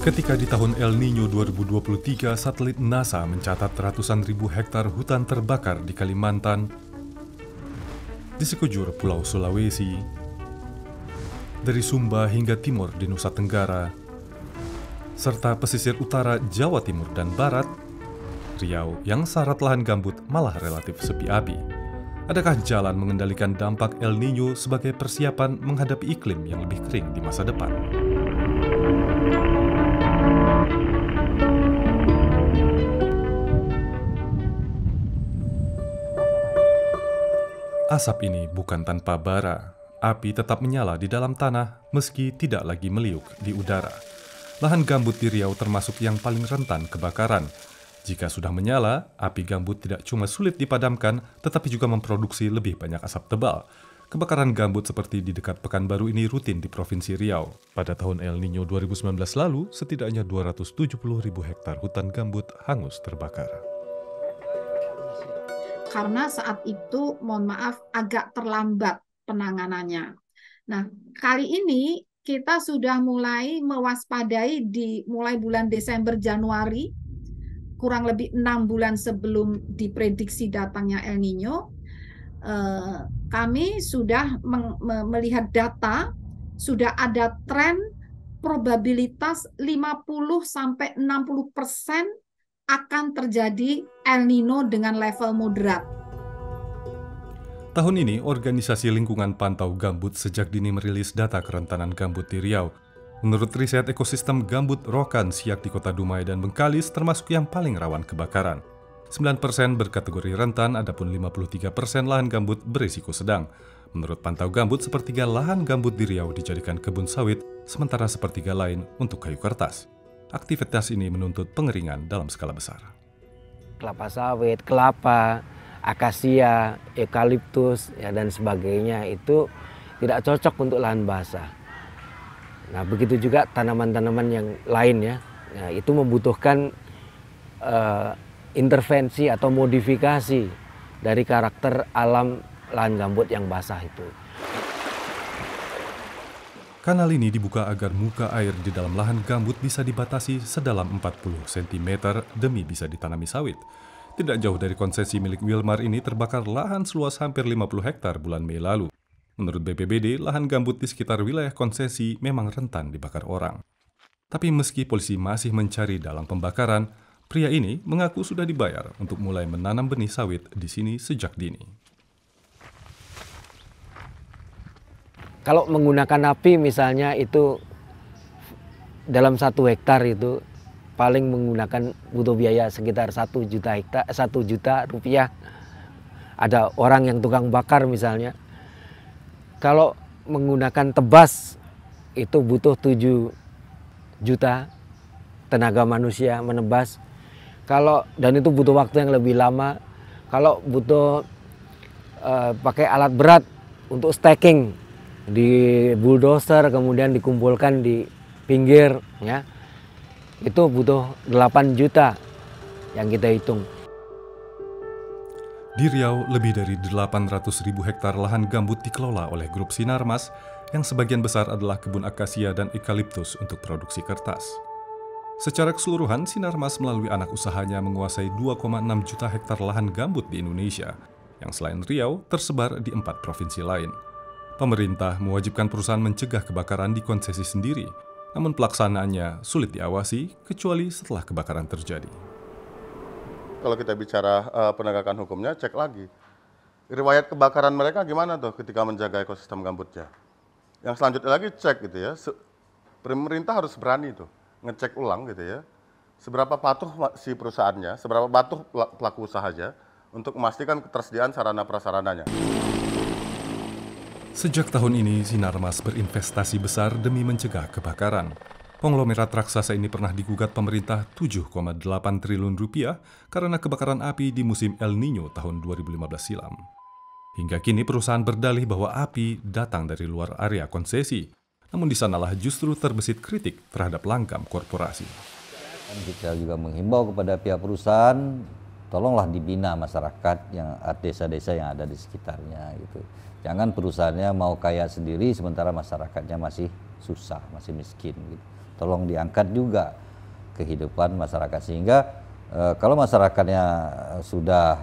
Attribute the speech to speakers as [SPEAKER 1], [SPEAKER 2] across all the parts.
[SPEAKER 1] Ketika di tahun El Nino 2023, satelit NASA mencatat ratusan ribu hektar hutan terbakar di Kalimantan, di sekujur Pulau Sulawesi, dari Sumba hingga timur di Nusa Tenggara, serta pesisir utara Jawa Timur dan Barat, Riau yang syarat lahan gambut malah relatif sepi api. Adakah jalan mengendalikan dampak El Nino sebagai persiapan menghadapi iklim yang lebih kering di masa depan? Asap ini bukan tanpa bara. Api tetap menyala di dalam tanah meski tidak lagi meliuk di udara. Lahan gambut di Riau termasuk yang paling rentan kebakaran. Jika sudah menyala, api gambut tidak cuma sulit dipadamkan, tetapi juga memproduksi lebih banyak asap tebal. Kebakaran gambut seperti di dekat Pekanbaru ini rutin di Provinsi Riau. Pada tahun El Nino 2019 lalu, setidaknya 270.000 hektar hutan gambut hangus terbakar.
[SPEAKER 2] Karena saat itu, mohon maaf, agak terlambat penanganannya. Nah, kali ini kita sudah mulai mewaspadai mulai bulan Desember Januari, kurang lebih 6 bulan sebelum diprediksi datangnya El Nino. Kami sudah melihat data, sudah ada tren probabilitas 50-60% akan terjadi El Nino dengan level moderat.
[SPEAKER 1] Tahun ini, Organisasi Lingkungan Pantau Gambut sejak dini merilis data kerentanan gambut di Riau. Menurut riset ekosistem gambut Rokan Siak di Kota Dumai dan Bengkalis termasuk yang paling rawan kebakaran. 9% berkategori rentan, adapun 53% lahan gambut berisiko sedang. Menurut Pantau Gambut, sepertiga lahan gambut di Riau dijadikan kebun sawit, sementara sepertiga lain untuk kayu kertas. Aktivitas ini menuntut pengeringan dalam skala besar.
[SPEAKER 3] Kelapa sawit, kelapa, akasia, eukaliptus, ya, dan sebagainya itu tidak cocok untuk lahan basah. Nah, begitu juga tanaman-tanaman yang lain ya, itu membutuhkan intervensi atau modifikasi dari karakter alam lahan gambut yang basah itu.
[SPEAKER 1] Kanal ini dibuka agar muka air di dalam lahan gambut bisa dibatasi sedalam 40 cm demi bisa ditanami sawit. Tidak jauh dari konsesi milik Wilmar ini terbakar lahan seluas hampir 50 hektar bulan Mei lalu. Menurut BPBD, lahan gambut di sekitar wilayah konsesi memang rentan dibakar orang. Tapi meski polisi masih mencari dalam pembakaran, pria ini mengaku sudah dibayar untuk mulai menanam benih sawit di sini sejak dini.
[SPEAKER 3] Kalau menggunakan api misalnya itu dalam 1 hektar itu paling menggunakan butuh biaya sekitar 1 juta rupiah. Ada orang yang tukang bakar misalnya. Kalau menggunakan tebas itu butuh 7 juta tenaga manusia menebas. Dan itu butuh waktu yang lebih lama. Kalau butuh pakai alat berat untuk stacking di bulldozer kemudian dikumpulkan di pinggir ya. Itu butuh 8 juta yang kita hitung.
[SPEAKER 1] Di Riau, lebih dari 800.000 hektar lahan gambut dikelola oleh grup Sinarmas yang sebagian besar adalah kebun akasia dan eukaliptus untuk produksi kertas. Secara keseluruhan, Sinarmas melalui anak usahanya menguasai 2,6 juta hektar lahan gambut di Indonesia, yang selain Riau tersebar di 4 provinsi lain. Pemerintah mewajibkan perusahaan mencegah kebakaran di konsesi sendiri, namun pelaksanaannya sulit diawasi kecuali setelah kebakaran terjadi.
[SPEAKER 4] Kalau kita bicara penegakan hukumnya, cek lagi. Riwayat kebakaran mereka gimana tuh ketika menjaga ekosistem gambutnya. Yang selanjutnya lagi cek gitu ya, pemerintah harus berani tuh ngecek ulang gitu ya, seberapa patuh si perusahaannya, seberapa patuh pelaku usahanya untuk memastikan ketersediaan sarana prasarananya.
[SPEAKER 1] Sejak tahun ini, Sinarmas berinvestasi besar demi mencegah kebakaran. Konglomerat raksasa ini pernah digugat pemerintah 7,8 triliun rupiah karena kebakaran api di musim El Nino tahun 2015 silam. Hingga kini perusahaan berdalih bahwa api datang dari luar area konsesi. Namun di sanalah justru terbesit kritik terhadap langgam korporasi.
[SPEAKER 5] Kita juga menghimbau kepada pihak perusahaan tolonglah dibina masyarakat yang desa-desa yang ada di sekitarnya gitu. Jangan perusahaannya mau kaya sendiri sementara masyarakatnya masih susah, masih miskin gitu. Tolong diangkat juga kehidupan masyarakat sehingga kalau masyarakatnya sudah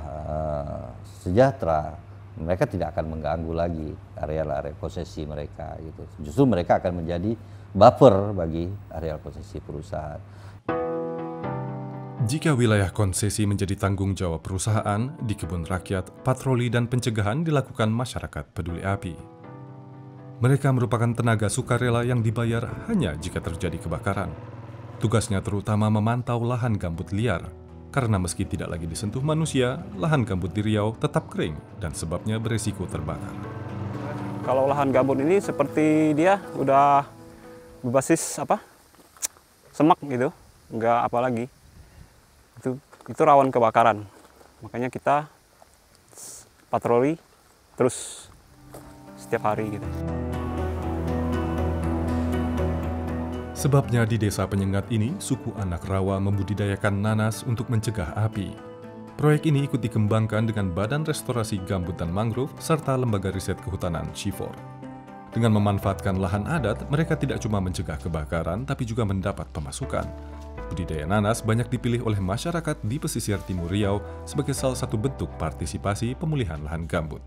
[SPEAKER 5] sejahtera, mereka tidak akan mengganggu lagi areal-areal posesi mereka gitu. Justru mereka akan menjadi buffer bagi areal posesi perusahaan.
[SPEAKER 1] Jika wilayah konsesi menjadi tanggung jawab perusahaan, di kebun rakyat, patroli dan pencegahan dilakukan masyarakat peduli api. Mereka merupakan tenaga sukarela yang dibayar hanya jika terjadi kebakaran. Tugasnya terutama memantau lahan gambut liar, karena meski tidak lagi disentuh manusia, lahan gambut di Riau tetap kering dan sebabnya beresiko terbakar.
[SPEAKER 6] Kalau lahan gambut ini seperti dia udah berbasis semak gitu, nggak apa lagi. Itu rawan kebakaran. Makanya kita patroli terus setiap hari gitu.
[SPEAKER 1] Sebabnya di desa Penyengat ini, suku anak rawa membudidayakan nanas untuk mencegah api. Proyek ini ikut dikembangkan dengan Badan Restorasi Gambut dan Mangrove serta Lembaga Riset Kehutanan CIFOR. Dengan memanfaatkan lahan adat, mereka tidak cuma mencegah kebakaran, tapi juga mendapat pemasukan. Budidaya nanas banyak dipilih oleh masyarakat di pesisir timur Riau sebagai salah satu bentuk partisipasi pemulihan lahan gambut.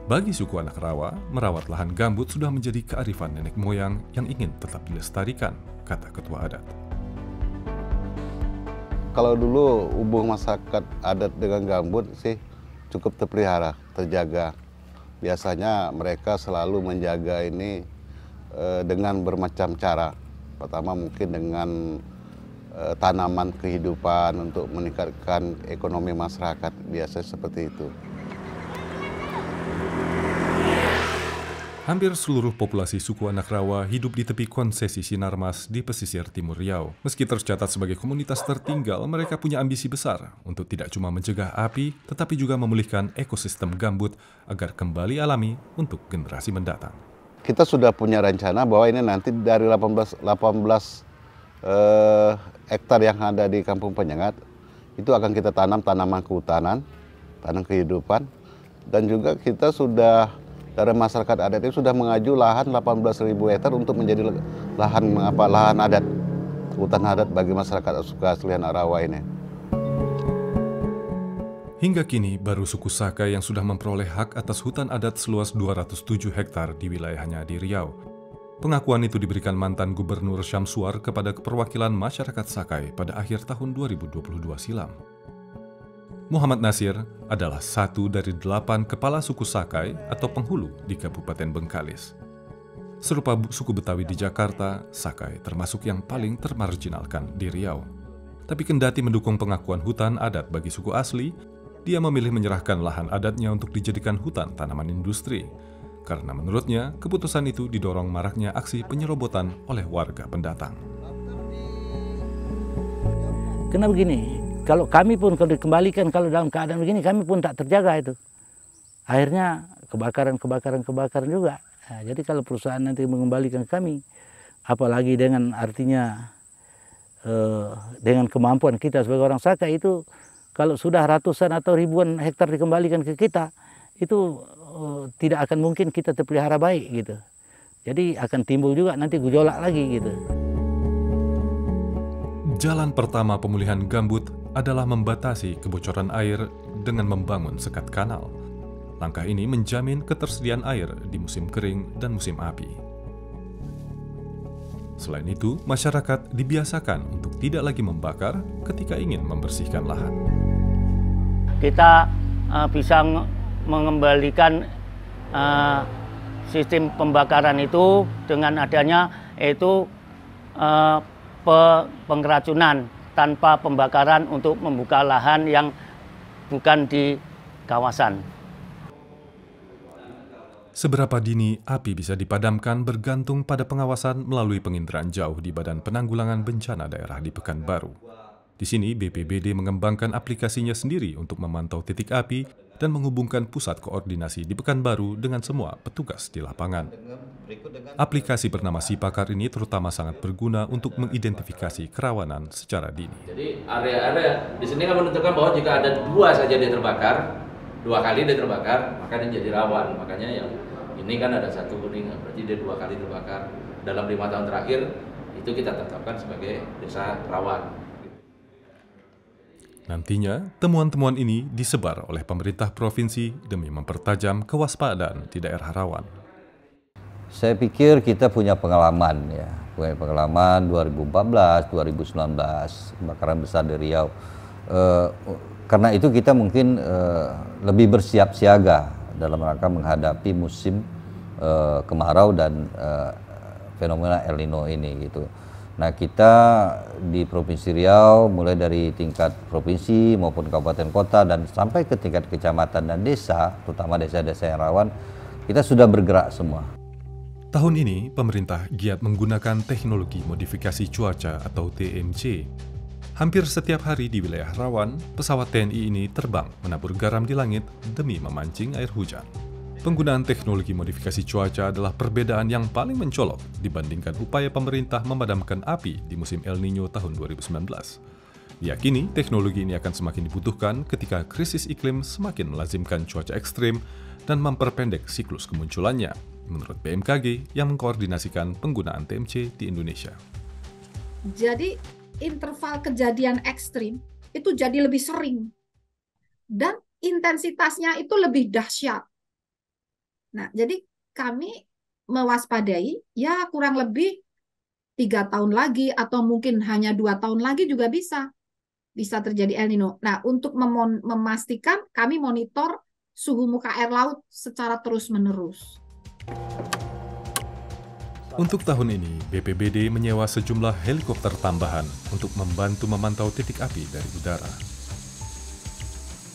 [SPEAKER 1] Bagi suku anak rawa, merawat lahan gambut sudah menjadi kearifan nenek moyang yang ingin tetap dilestarikan, kata ketua adat.
[SPEAKER 7] Kalau dulu hubungan masyarakat adat dengan gambut sih cukup terpelihara, terjaga. Biasanya mereka selalu menjaga ini dengan bermacam cara. Pertama mungkin dengan tanaman kehidupan untuk meningkatkan ekonomi masyarakat, biasanya seperti itu.
[SPEAKER 1] Hampir seluruh populasi suku anak rawa hidup di tepi konsesi Sinarmas di pesisir timur Riau. Meski tercatat sebagai komunitas tertinggal, mereka punya ambisi besar untuk tidak cuma mencegah api, tetapi juga memulihkan ekosistem gambut agar kembali alami untuk generasi mendatang.
[SPEAKER 7] Kita sudah punya rencana bahwa ini nanti dari 18 hektar yang ada di Kampung Penyengat, itu akan kita tanam tanaman kehutanan, tanam kehidupan, dan juga kita sudah dari masyarakat adat itu sudah mengaju lahan 18.000 hektar untuk menjadi lahan adat, hutan adat bagi masyarakat asli anak rawa ini.
[SPEAKER 1] Hingga kini, baru suku Sakai yang sudah memperoleh hak atas hutan adat seluas 207 hektar di wilayahnya di Riau. Pengakuan itu diberikan mantan Gubernur Syamsuar kepada perwakilan masyarakat Sakai pada akhir tahun 2022 silam. Muhammad Nasir adalah satu dari 8 kepala suku Sakai atau penghulu di Kabupaten Bengkalis. Serupa suku Betawi di Jakarta, Sakai termasuk yang paling termarginalkan di Riau. Tapi kendati mendukung pengakuan hutan adat bagi suku asli, dia memilih menyerahkan lahan adatnya untuk dijadikan hutan tanaman industri. Karena menurutnya, keputusan itu didorong maraknya aksi penyerobotan oleh warga pendatang.
[SPEAKER 8] Karena begini, kalau kami pun kalau dikembalikan kalau dalam keadaan begini, kami pun tak terjaga itu. Akhirnya kebakaran juga. Nah, jadi kalau perusahaan nanti mengembalikan kami, apalagi dengan artinya dengan kemampuan kita sebagai orang Sakai itu, kalau sudah ratusan atau ribuan hektar dikembalikan ke kita, itu tidak akan mungkin kita terpelihara baik gitu. Jadi akan timbul juga nanti gejolak lagi gitu.
[SPEAKER 1] Jalan pertama pemulihan gambut adalah membatasi kebocoran air dengan membangun sekat kanal. Langkah ini menjamin ketersediaan air di musim kering dan musim api. Selain itu, masyarakat dibiasakan untuk tidak lagi membakar ketika ingin membersihkan lahan.
[SPEAKER 8] Kita bisa mengembalikan sistem pembakaran itu dengan adanya yaitu pengeracunan tanpa pembakaran untuk membuka lahan yang bukan di kawasan.
[SPEAKER 1] Seberapa dini api bisa dipadamkan bergantung pada pengawasan melalui penginderaan jauh di Badan Penanggulangan Bencana Daerah di Pekanbaru. Di sini BPBD mengembangkan aplikasinya sendiri untuk memantau titik api dan menghubungkan pusat koordinasi di Pekanbaru dengan semua petugas di lapangan. Aplikasi bernama Sipakar ini terutama sangat berguna untuk mengidentifikasi kerawanan secara dini.
[SPEAKER 9] Jadi area-area di sini kan menentukan bahwa jika ada 2 saja dia terbakar, 2 kali dia terbakar, maka dia jadi rawan. Makanya yang ini kan ada 1 kuning, berarti dia 2 kali terbakar. Dalam 5 tahun terakhir itu kita tetapkan sebagai desa rawan.
[SPEAKER 1] Nantinya, temuan-temuan ini disebar oleh pemerintah provinsi demi mempertajam kewaspadaan di daerah rawan.
[SPEAKER 5] Saya pikir kita punya pengalaman ya, punya pengalaman 2014, 2019 kebakaran besar di Riau. Karena itu kita mungkin lebih bersiap siaga dalam rangka menghadapi musim kemarau dan fenomena El Nino ini gitu. Nah, kita di Provinsi Riau mulai dari tingkat provinsi maupun kabupaten kota dan sampai ke tingkat kecamatan dan desa, terutama desa-desa yang rawan, kita sudah bergerak semua.
[SPEAKER 1] Tahun ini, pemerintah giat menggunakan teknologi modifikasi cuaca atau TMC. Hampir setiap hari di wilayah rawan, pesawat TNI ini terbang menabur garam di langit demi memancing air hujan. Penggunaan teknologi modifikasi cuaca adalah perbedaan yang paling mencolok dibandingkan upaya pemerintah memadamkan api di musim El Nino tahun 2019. Diyakini, teknologi ini akan semakin dibutuhkan ketika krisis iklim semakin melazimkan cuaca ekstrim dan memperpendek siklus kemunculannya, menurut BMKG yang mengkoordinasikan penggunaan TMC di Indonesia.
[SPEAKER 2] Jadi, interval kejadian ekstrim itu jadi lebih sering dan intensitasnya itu lebih dahsyat. Nah, jadi kami mewaspadai ya kurang lebih 3 tahun lagi atau mungkin hanya 2 tahun lagi juga bisa terjadi El Nino. Nah, untuk memastikan kami monitor suhu muka air laut secara terus-menerus.
[SPEAKER 1] Untuk tahun ini, BPBD menyewa sejumlah helikopter tambahan untuk membantu memantau titik api dari udara.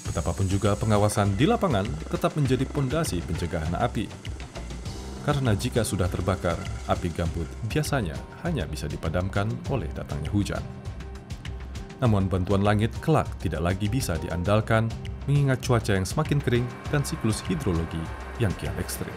[SPEAKER 1] Betapapun juga pengawasan di lapangan tetap menjadi pondasi pencegahan api. Karena jika sudah terbakar, api gambut biasanya hanya bisa dipadamkan oleh datangnya hujan. Namun bantuan langit kelak tidak lagi bisa diandalkan mengingat cuaca yang semakin kering dan siklus hidrologi yang kian ekstrim.